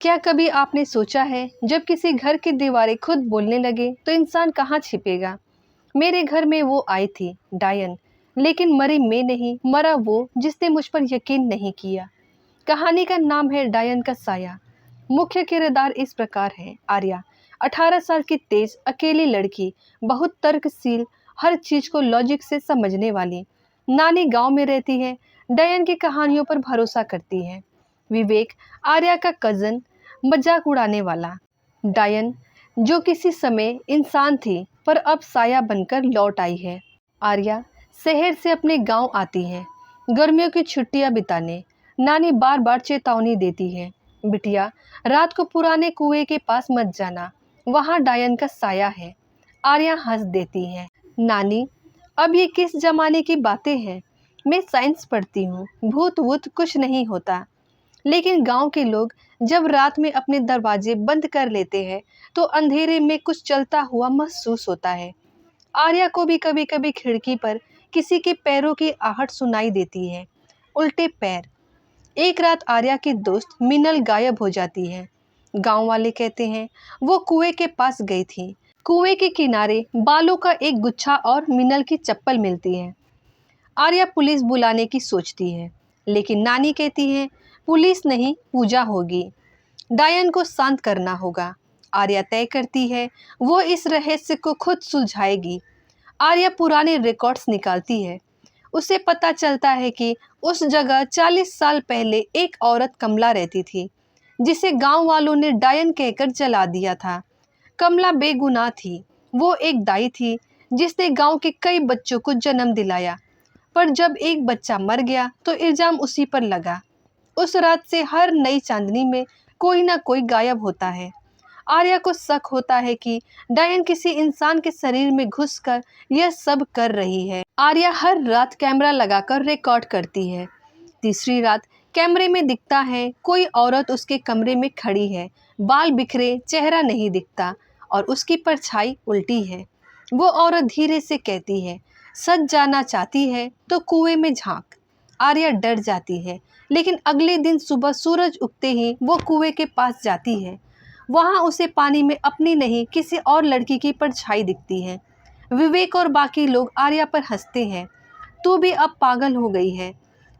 क्या कभी आपने सोचा है जब किसी घर की दीवारें खुद बोलने लगे तो इंसान कहाँ छिपेगा। मेरे घर में वो आई थी डायन, लेकिन मरी मैं नहीं, मरा वो जिसने मुझ पर यकीन नहीं किया। कहानी का नाम है डायन का साया। मुख्य किरदार इस प्रकार है। आर्या 18 साल की तेज अकेली लड़की, बहुत तर्कशील, हर चीज को लॉजिक से समझने वाली। नानी गांव में रहती है, डायन की कहानियों पर भरोसा करती है। विवेक आर्या का कजन, मजाक उड़ाने वाला। डायन जो किसी समय इंसान थी पर अब साया बनकर लौट आई है। आर्या शहर से अपने गांव आती है गर्मियों की छुट्टियां बिताने। नानी बार बार चेतावनी देती है, बिटिया रात को पुराने कुएं के पास मत जाना, वहां डायन का साया है। आर्या हंस देती है, नानी अब ये किस जमाने की बातें हैं, मैं साइंस पढ़ती हूँ, भूत वूत कुछ नहीं होता। लेकिन गांव के लोग जब रात में अपने दरवाजे बंद कर लेते हैं तो अंधेरे में कुछ चलता हुआ महसूस होता है। आर्या को भी कभी कभी खिड़की पर किसी के पैरों की आहट सुनाई देती है, उल्टे पैर। एक रात आर्या की दोस्त मिनल गायब हो जाती है। गांव वाले कहते हैं वो कुएं के पास गई थी। कुएं के किनारे बालों का एक गुच्छा और मिनल की चप्पल मिलती है। आर्या पुलिस बुलाने की सोचती है, लेकिन नानी कहती है पुलिस नहीं, पूजा होगी, डायन को शांत करना होगा। आर्या तय करती है वो इस रहस्य को खुद सुलझाएगी। आर्या पुराने रिकॉर्ड्स निकालती है। उसे पता चलता है कि उस जगह 40 साल पहले एक औरत कमला रहती थी, जिसे गांव वालों ने डायन कहकर जला दिया था। कमला बेगुनाह थी, वो एक दाई थी जिसने गांव के कई बच्चों को जन्म दिलाया। पर जब एक बच्चा मर गया तो इल्जाम उसी पर लगा। उस रात से हर नई चांदनी में कोई ना कोई गायब होता है। आर्या को शक होता है कि डायन किसी इंसान के शरीर में घुसकर यह सब कर रही है। आर्या हर रात कैमरा लगाकर रिकॉर्ड करती है। तीसरी रात कैमरे में दिखता है कोई औरत उसके कमरे में खड़ी है, बाल बिखरे, चेहरा नहीं दिखता और उसकी परछाई उल्टी है। वो औरत धीरे से कहती है सच जानना चाहती है तो कुएं में झांक। आर्या डर जाती है, लेकिन अगले दिन सुबह सूरज उगते ही वो कुएं के पास जाती है। वहां उसे पानी में अपनी नहीं किसी और लड़की की परछाई दिखती है। विवेक और बाकी लोग आर्या पर हंसते हैं, तू भी अब पागल हो गई है।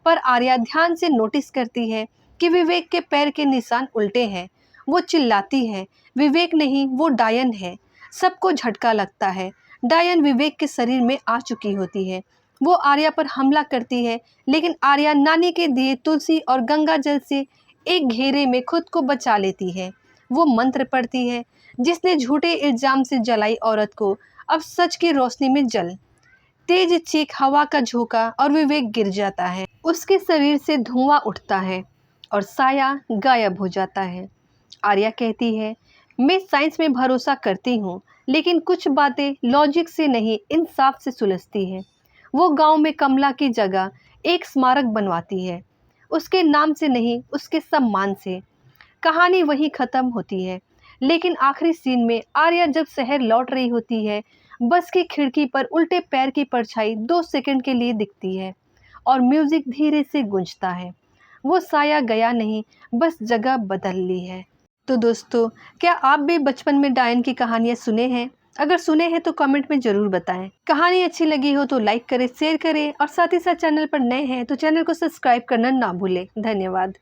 पर आर्या ध्यान से नोटिस करती है कि विवेक के पैर के निशान उल्टे हैं। वो चिल्लाती है विवेक नहीं, वो डायन है। सबको झटका लगता है, डायन विवेक के शरीर में आ चुकी होती है। वो आर्या पर हमला करती है, लेकिन आर्या नानी के दिए तुलसी और गंगा जल से एक घेरे में खुद को बचा लेती है। वो मंत्र पढ़ती है जिसने झूठे इल्जाम से जलाई औरत को अब सच की रोशनी में जल। तेज चीख, हवा का झोंका और विवेक गिर जाता है। उसके शरीर से धुआं उठता है और साया गायब हो जाता है। आर्या कहती है मैं साइंस में भरोसा करती हूँ, लेकिन कुछ बातें लॉजिक से नहीं इंसाफ से सुलझती है। वो गांव में कमला की जगह एक स्मारक बनवाती है, उसके नाम से नहीं उसके सम्मान से। कहानी वहीं खत्म होती है। लेकिन आखिरी सीन में आर्या जब शहर लौट रही होती है, बस की खिड़की पर उल्टे पैर की परछाई 2 सेकंड के लिए दिखती है और म्यूजिक धीरे से गूंजता है। वो साया गया नहीं, बस जगह बदल ली है। तो दोस्तों, क्या आप भी बचपन में डायन की कहानियां सुने हैं? अगर सुने हैं तो कमेंट में जरूर बताएं। कहानी अच्छी लगी हो तो लाइक करें, शेयर करें और साथ ही साथ चैनल पर नए हैं तो चैनल को सब्सक्राइब करना ना भूलें। धन्यवाद।